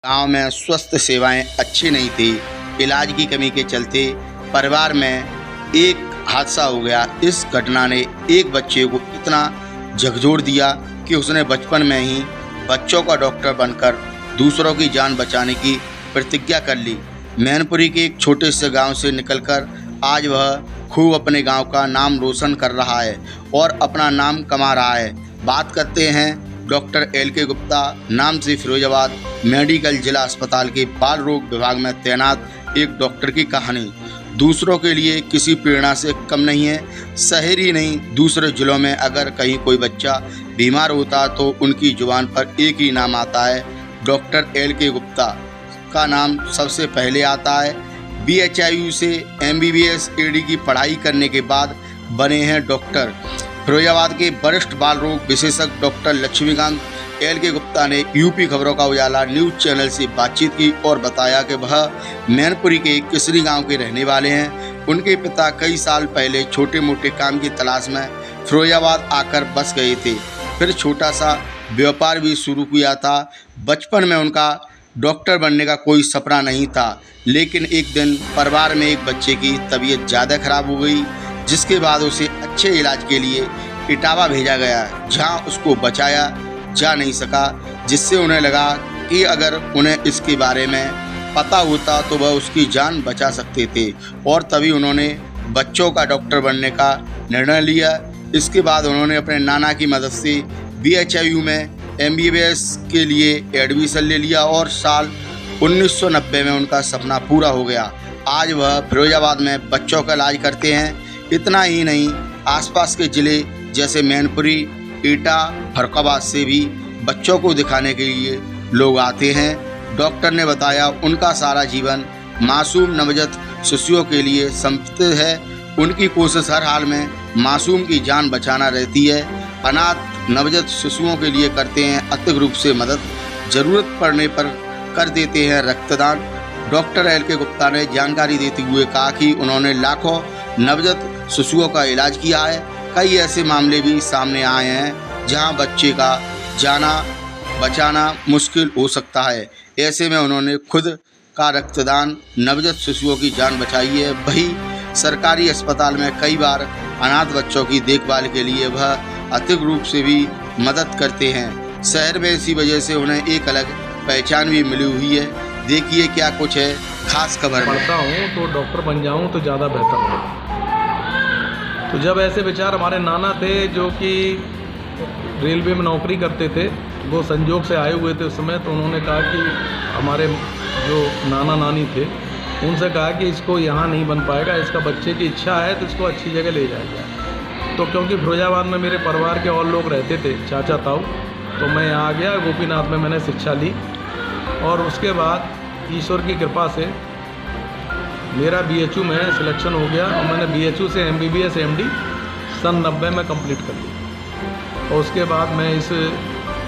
गांव में स्वास्थ्य सेवाएं अच्छी नहीं थी। इलाज की कमी के चलते परिवार में एक हादसा हो गया। इस घटना ने एक बच्चे को इतना झकझोर दिया कि उसने बचपन में ही बच्चों का डॉक्टर बनकर दूसरों की जान बचाने की प्रतिज्ञा कर ली। मैनपुरी के एक छोटे से गांव से निकलकर आज वह खूब अपने गांव का नाम रोशन कर रहा है और अपना नाम कमा रहा है। बात करते हैं डॉक्टर LK गुप्ता नाम से फिरोजाबाद मेडिकल जिला अस्पताल के बाल रोग विभाग में तैनात एक डॉक्टर की कहानी। दूसरों के लिए किसी प्रेरणा से कम नहीं है। शहर ही नहीं, दूसरे जिलों में अगर कहीं कोई बच्चा बीमार होता तो उनकी जुबान पर एक ही नाम आता है, डॉक्टर LK गुप्ता का नाम सबसे पहले आता है। BHIU से MBBS AD की पढ़ाई करने के बाद बने हैं डॉक्टर। फिरोजाबाद के वरिष्ठ बाल रोग विशेषज्ञ डॉक्टर लक्ष्मीकांत LK गुप्ता ने यूपी खबरों का उजाला न्यूज़ चैनल से बातचीत की और बताया कि वह मैनपुरी के किसरी गांव के रहने वाले हैं। उनके पिता कई साल पहले छोटे मोटे काम की तलाश में फिरोजाबाद आकर बस गए थे। फिर छोटा सा व्यापार भी शुरू किया था। बचपन में उनका डॉक्टर बनने का कोई सपना नहीं था, लेकिन एक दिन परिवार में एक बच्चे की तबीयत ज़्यादा खराब हो गई, जिसके बाद उसे अच्छे इलाज के लिए इटावा भेजा गया, जहां उसको बचाया जा नहीं सका। जिससे उन्हें लगा कि अगर उन्हें इसके बारे में पता होता तो वह उसकी जान बचा सकते थे, और तभी उन्होंने बच्चों का डॉक्टर बनने का निर्णय लिया। इसके बाद उन्होंने अपने नाना की मदद से BHIU में MBBS के लिए एडमिशन ले लिया और साल 1990 में उनका सपना पूरा हो गया। आज वह फिरोजाबाद में बच्चों का इलाज करते हैं। इतना ही नहीं, आसपास के ज़िले जैसे मैनपुरी, एटा, फर्रुखाबाद से भी बच्चों को दिखाने के लिए लोग आते हैं। डॉक्टर ने बताया उनका सारा जीवन मासूम नवजात शिशुओं के लिए समर्पित है। उनकी कोशिश हर हाल में मासूम की जान बचाना रहती है। अनाथ नवजात शिशुओं के लिए करते हैं अतिरिक्त रूप से मदद, ज़रूरत पड़ने पर कर देते हैं रक्तदान। डॉक्टर LK गुप्ता ने जानकारी देते हुए कहा कि उन्होंने लाखों नवजात शिशुओं का इलाज किया है। कई ऐसे मामले भी सामने आए हैं जहां बच्चे का जाना बचाना मुश्किल हो सकता है। ऐसे में उन्होंने खुद का रक्तदान नवजात शिशुओं की जान बचाई है। वही सरकारी अस्पताल में कई बार अनाथ बच्चों की देखभाल के लिए वह अतिरिक्त रूप से भी मदद करते हैं। शहर में इसी वजह से उन्हें एक अलग पहचान भी मिली हुई है। देखिए क्या कुछ है खास खबर। पढ़ता हूँ तो डॉक्टर बन जाऊँ तो ज़्यादा बेहतर होगा। तो जब ऐसे विचार हमारे नाना थे जो कि रेलवे में नौकरी करते थे, वो संजोग से आए हुए थे उस समय, तो उन्होंने कहा कि हमारे जो नाना नानी थे उनसे कहा कि इसको यहाँ नहीं बन पाएगा, इसका बच्चे की इच्छा है तो इसको अच्छी जगह ले जाएगा। तो क्योंकि फिरोजाबाद में मेरे परिवार के और लोग रहते थे, चाचा ताऊ, तो मैं यहाँ आ गया। गोपीनाथ में मैंने शिक्षा ली और उसके बाद ईश्वर की कृपा से मेरा BHU में सिलेक्शन हो गया और मैंने BHU से MBBS MD सन 90 में कंप्लीट कर ली। और उसके बाद मैं इस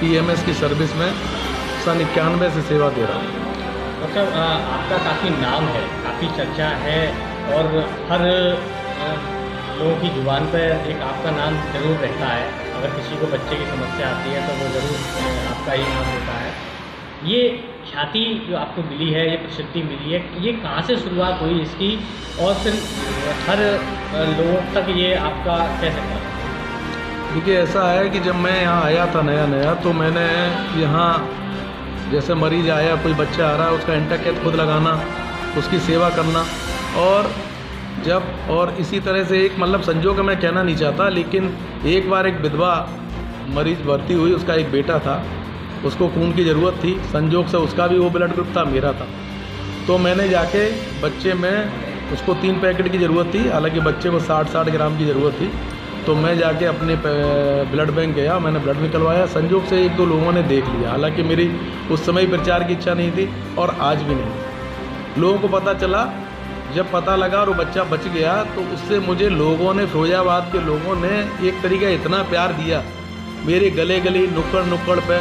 PMS की सर्विस में सन 91 से सेवा दे रहा हूँ। डॉक्टर, आपका काफ़ी नाम है, काफ़ी चर्चा है और हर लोगों की जुबान पर एक आपका नाम ज़रूर रहता है। अगर किसी को बच्चे की समस्या आती है तो वो ज़रूर आपका ही नाम होता है। ये ख्याति जो आपको मिली है, ये प्रसिद्धि मिली है, ये कहाँ से शुरुआत हुई इसकी और फिर हर लोगों तक ये आपका कैसे पहुँचा? देखिए, ऐसा है कि जब मैं यहाँ आया था नया तो मैंने यहाँ जैसे मरीज आया, कोई बच्चा आ रहा है, उसका एंटाकेट खुद लगाना, उसकी सेवा करना, और इसी तरह से एक मतलब संजोग मैं कहना नहीं चाहता, लेकिन एक बार एक विधवा मरीज भर्ती हुई, उसका एक बेटा था, उसको खून की ज़रूरत थी। संजोग से उसका भी वो ब्लड ग्रुप था, मेरा था। तो मैंने जाके बच्चे में उसको 3 पैकेट की ज़रूरत थी, हालांकि बच्चे को 60 ग्राम की ज़रूरत थी। तो मैं जाके अपने ब्लड बैंक गया, मैंने ब्लड निकलवाया। संजोग से 1-2 लोगों ने देख लिया, हालांकि मेरी उस समय प्रचार की इच्छा नहीं थी और आज भी नहीं। लोगों को पता चला, जब पता लगा और वो बच्चा बच गया तो उससे मुझे लोगों ने, फिरोजाबाद के लोगों ने एक तरीका इतना प्यार दिया मेरे गले नुक्कड़ पे।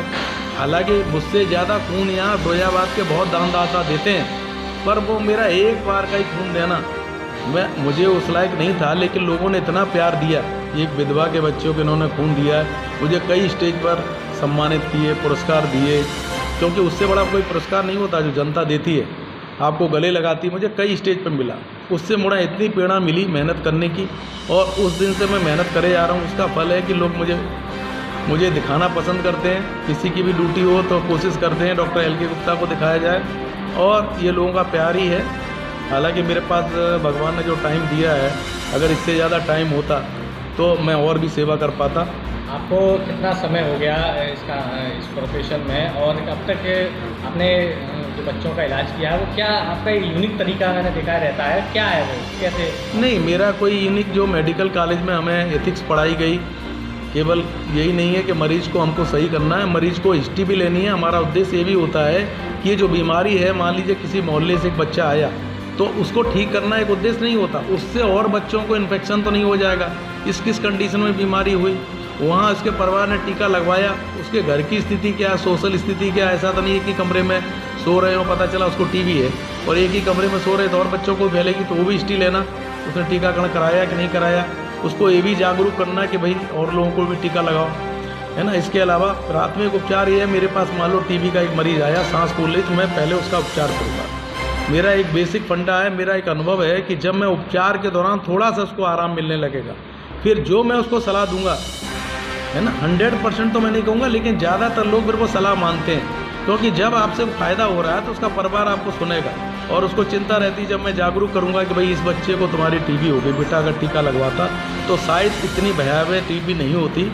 हालांकि मुझसे ज़्यादा खून यहाँ फिरोजाबाद के बहुत दानदाता देते हैं, पर वो मेरा एक बार का ही खून देना मुझे उस लायक नहीं था, लेकिन लोगों ने इतना प्यार दिया। एक विधवा के बच्चों को इन्होंने खून दिया है, मुझे कई स्टेज पर सम्मानित किए, पुरस्कार दिए, क्योंकि उससे बड़ा कोई पुरस्कार नहीं होता जो जनता देती है, आपको गले लगाती है। मुझे कई स्टेज पर मिला, उससे मुझे इतनी प्रेरणा मिली मेहनत करने की, और उस दिन से मैं मेहनत करे जा रहा हूँ। उसका फल है कि लोग मुझे दिखाना पसंद करते हैं। किसी की भी ड्यूटी हो तो कोशिश करते हैं डॉक्टर LK गुप्ता को दिखाया जाए, और ये लोगों का प्यार ही है। हालांकि मेरे पास भगवान ने जो टाइम दिया है, अगर इससे ज़्यादा टाइम होता तो मैं और भी सेवा कर पाता। आपको कितना समय हो गया इस प्रोफेशन में, और अब तक आपने जो बच्चों का इलाज किया है वो क्या आपका यूनिक तरीका मैंने देखा रहता है, क्या है वो, कैसे? नहीं, मेरा कोई यूनिक, जो मेडिकल कॉलेज में हमें एथिक्स पढ़ाई गई, केवल यही नहीं है कि मरीज़ को हमको सही करना है, मरीज़ को हिस्ट्री भी लेनी है। हमारा उद्देश्य ये भी होता है कि ये जो बीमारी है, मान लीजिए किसी मोहल्ले से एक बच्चा आया तो उसको ठीक करना एक उद्देश्य नहीं होता, उससे और बच्चों को इन्फेक्शन तो नहीं हो जाएगा। किस कंडीशन में बीमारी हुई, वहाँ उसके परिवार ने टीका लगवाया, उसके घर की स्थिति क्या है, सोशल स्थिति क्या है। ऐसा तो नहीं है कि कमरे में सो रहे हो, पता चला उसको टीबी है, और एक ही कमरे में सो रहे तो और बच्चों को फैलेगी, तो वो भी हिस्ट्री लेना, उसने टीकाकरण कराया कि नहीं कराया। उसको ये भी जागरूक करना कि भाई और लोगों को भी टीका लगाओ, है ना। इसके अलावा प्राथमिक उपचार ये है, मेरे पास मान लो टीबी का एक मरीज़ आया, सांस फूल ली, तो मैं पहले उसका उपचार करूँगा। मेरा एक बेसिक फंडा है, मेरा एक अनुभव है कि जब मैं उपचार के दौरान थोड़ा सा उसको आराम मिलने लगेगा, फिर जो मैं उसको सलाह दूंगा, है ना, 100% तो मैं नहीं कहूँगा, लेकिन ज़्यादातर लोग मेरे को सलाह मानते हैं, क्योंकि जब आपसे फ़ायदा हो रहा है तो उसका परिवार आपको सुनेगा, और उसको चिंता रहती है। जब मैं जागरूक करूँगा कि भाई इस बच्चे को तुम्हारी टीबी हो गई बेटा, अगर टीका लगवाता तो शायद इतनी भयावह टीबी नहीं होती,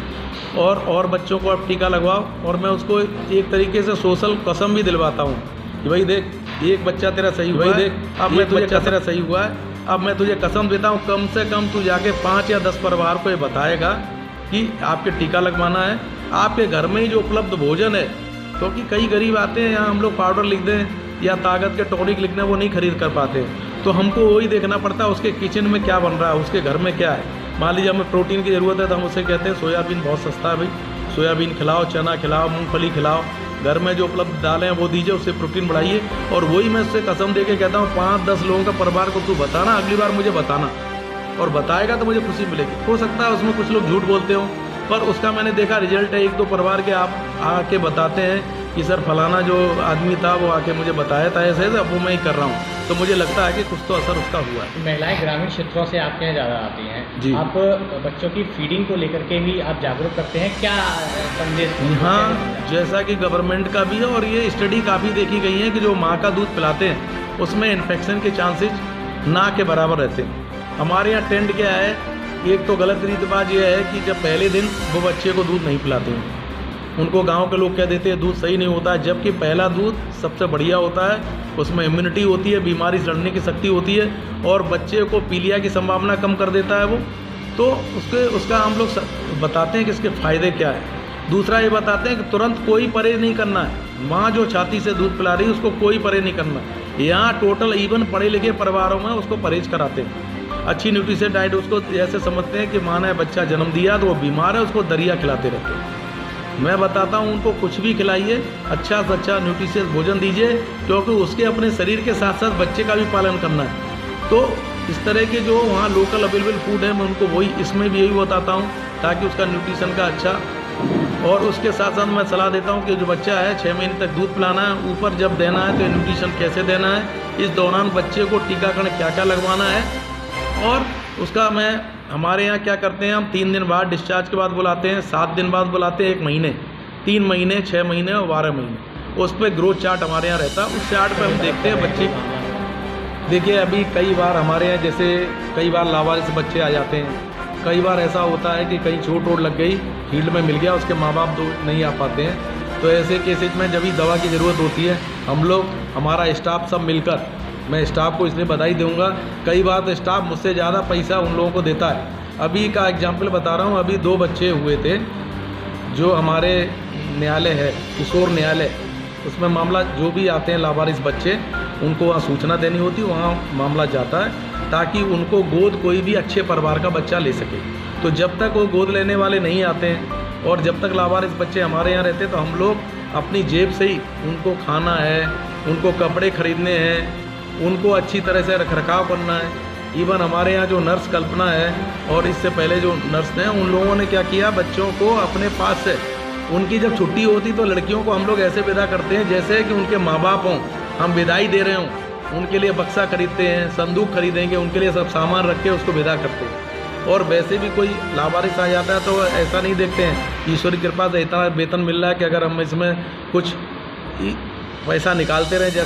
और बच्चों को आप टीका लगवाओ। और मैं उसको एक तरीके से सोशल कसम भी दिलवाता हूँ कि भाई देख, एक बच्चा तेरा सही हुआ है, अब मैं तुझे तेरा सही हुआ है, अब मैं तुझे कसम देता हूँ, कम से कम तू जाके 5 या 10 परिवार को ये बताएगा कि आपके टीका लगवाना है। आपके घर में ही जो उपलब्ध भोजन है, क्योंकि कई गरीब आते हैं यहाँ, हम लोग पाउडर लिख दें या ताकत के टॉनिक लिख दें, वो नहीं खरीद कर पाते, तो हमको वही देखना पड़ता है उसके किचन में क्या बन रहा है, उसके घर में क्या है। मान लीजिए हमें प्रोटीन की ज़रूरत है तो हम उससे कहते हैं सोयाबीन बहुत सस्ता है भाई, सोयाबीन खिलाओ, चना खिलाओ, मूंगफली खिलाओ, घर में जो उपलब्ध दालें हैं वो दीजिए, उससे प्रोटीन बढ़ाइए। और वही मैं उससे कसम दे के कहता हूँ, 5-10 लोगों का परिवार को तू बताना, अगली बार मुझे बताना, और बताएगा तो मुझे खुशी मिलेगी। हो सकता है उसमें कुछ लोग झूठ बोलते हो, पर उसका मैंने देखा रिजल्ट है। 1-2 परिवार के आप आके बताते हैं कि सर फलाना जो आदमी था वो आके मुझे बताया था ऐसे, अब वो मैं ही कर रहा हूँ, तो मुझे लगता है कि कुछ तो असर उसका हुआ है। महिलाएं ग्रामीण क्षेत्रों से आपके यहाँ ज़्यादा आती हैं जी। आप बच्चों की फीडिंग को लेकर के भी आप जागरूक करते हैं, क्या संदेश? हाँ, जैसा कि गवर्नमेंट का भी है, और ये स्टडी काफ़ी देखी गई है कि जो माँ का दूध पिलाते हैं उसमें इन्फेक्शन के चांसेस ना के बराबर रहते हैं। हमारे यहाँ ट्रेंड क्या है, एक तो गलत रीतबाज ये है कि जब पहले दिन वो बच्चे को दूध नहीं पिलाते हैं, उनको गांव के लोग कह देते हैं दूध सही नहीं होता है, जबकि पहला दूध सबसे बढ़िया होता है, उसमें इम्यूनिटी होती है, बीमारी से लड़ने की शक्ति होती है, और बच्चे को पीलिया की संभावना कम कर देता है वो। तो उसका हम लोग बताते हैं कि इसके फ़ायदे क्या है। दूसरा ये बताते हैं कि तुरंत कोई परहेज नहीं करना है, माँ जो छाती से दूध पिला रही है उसको कोई परहेज नहीं करना है। यहाँ टोटल इवन पढ़े लिखे परिवारों में उसको परहेज कराते हैं। अच्छी न्यूट्रिशन डाइट उसको ऐसे समझते हैं कि माँ ने बच्चा जन्म दिया तो वो बीमार है, उसको दरिया खिलाते रहते हैं। मैं बताता हूँ उनको कुछ भी खिलाइए, अच्छा से अच्छा न्यूट्रिशियस भोजन दीजिए, क्योंकि उसके अपने शरीर के साथ साथ बच्चे का भी पालन करना है। तो इस तरह के जो वहाँ लोकल अवेलेबल फूड है, मैं उनको वही इसमें भी यही बताता हूँ, ताकि उसका न्यूट्रिशन का अच्छा। और उसके साथ साथ मैं सलाह देता हूँ कि जो बच्चा है 6 महीने तक दूध पिलाना है, ऊपर जब देना है तो न्यूट्रिशन कैसे देना है, इस दौरान बच्चे को टीकाकरण क्या क्या लगवाना है। और उसका मैं हमारे यहाँ क्या करते हैं, हम 3 दिन बाद डिस्चार्ज के बाद बुलाते हैं, 7 दिन बाद बुलाते हैं, 1 महीने, 3 महीने, 6 महीने और 12 महीने। उस पर ग्रोथ चार्ट हमारे यहाँ रहता है, उस चार्ट पे हम देखते हैं बच्चे। देखिए अभी कई बार हमारे यहाँ जैसे कई बार लावारिस बच्चे आ जाते हैं, कई बार ऐसा होता है कि कहीं चोट वोट लग गई, फील्ड में मिल गया, उसके माँ बाप तो नहीं आ पाते हैं, तो ऐसे केसेज में जब भी दवा की ज़रूरत होती है, हम लोग हमारा स्टाफ सब मिलकर, मैं स्टाफ को इसलिए बधाई दूंगा, कई बार तो स्टाफ मुझसे ज़्यादा पैसा उन लोगों को देता है। अभी का एग्जांपल बता रहा हूँ, अभी 2 बच्चे हुए थे जो हमारे न्यायालय है, किशोर न्यायालय, उसमें मामला जो भी आते हैं लावारिस बच्चे, उनको वहाँ सूचना देनी होती है, वहाँ मामला जाता है ताकि उनको गोद कोई भी अच्छे परिवार का बच्चा ले सके। तो जब तक वो गोद लेने वाले नहीं आते हैं और जब तक लावारिस बच्चे हमारे यहाँ रहते हैं, तो हम लोग अपनी जेब से ही उनको खाना है, उनको कपड़े खरीदने हैं, उनको अच्छी तरह से रखरखाव करना है। इवन हमारे यहाँ जो नर्स कल्पना है और इससे पहले जो नर्स हैं, उन लोगों ने क्या किया, बच्चों को अपने पास से उनकी जब छुट्टी होती तो लड़कियों को हम लोग ऐसे विदा करते हैं जैसे कि उनके माँ बाप हों, हम विदाई दे रहे हों। उनके लिए बक्सा खरीदते हैं, संदूक खरीदेंगे, उनके लिए सब सामान रख के उसको विदा करते हैं। और वैसे भी कोई लावारिस आ जाता है तो ऐसा नहीं देखते हैं, ईश्वर की कृपा से इतना वेतन मिल रहा है कि अगर हम इसमें कुछ पैसा निकालते रहें जैसे